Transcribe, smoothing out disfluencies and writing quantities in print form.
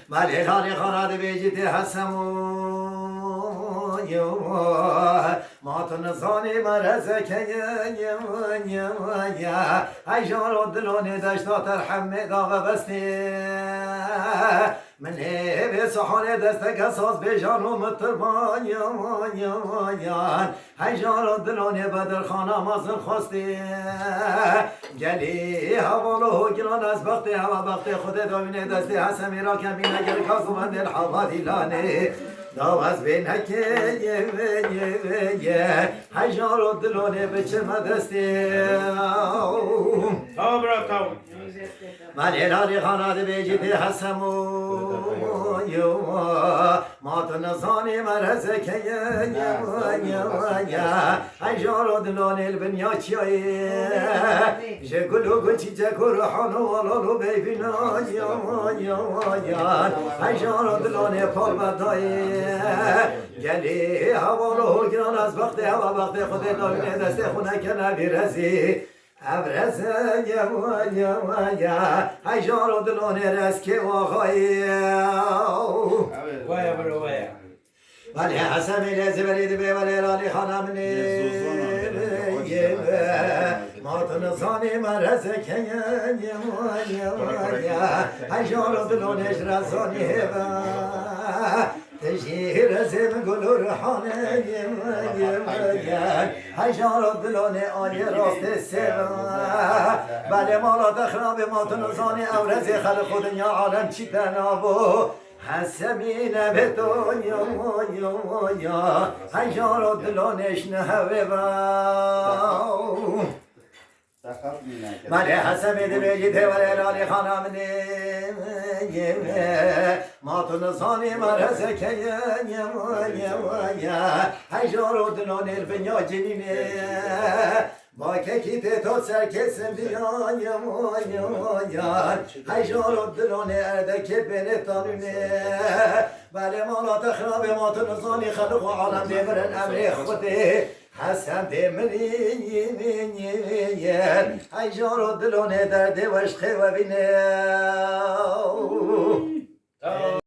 مالی خانی خانه بیجی تی ما تو نزانی مرزه که ایجان و دلونی داشتا ترحمه داغ بستی من به صحانه دسته قصاص بیجان و مطربان ایجان و دلونی بدر خانه مازن خواستی گلی حوالو گران از بخت هوا بخت خود دامینه دستی حسمی را کمین اگر کازو من دل حوادی لانه داوز بینک هجار و دلونه بچه مدستی برا تاو من ایرانی خانه بیجیتی حسمو ما تو نزانی مرزه که هجار و دلونه البنیا چیایی جگلو گلچی جگو روحانو والالو بیبینا هجار و دلونه پال بدایی گلی حوالو گران از وقت هوا وقت خود دامینه دست خونه که نبی رزی ابرزه هجار و دلونه رز که واقعی ویا برو ویا ولی حسمی لزی برید بی ولی رالی خانم ما تو نزانی مرزه که هجار و دلونش رزانی تجیر زم گلو رحانه هجار و دلونه آلی راست سر بله مالا دخراب ما تو نزانی اورزی خلق خود دنیا عالم چی تنابو حسمین به دنیا هجار و دلونش نهوه مالی حسمی دبیجی تیولی رالی خانم ما تو نزانی مرزه که هجار و دلون الفنیا جنینه با که کیت تو سر کسم بیان هجار و دلون اردک بنتانونه بله مالا تخراب ما تو نزانی خلق و عالم دیمرن امر خوده حسن دمرین هجار و دلونه درده وشخه و بینه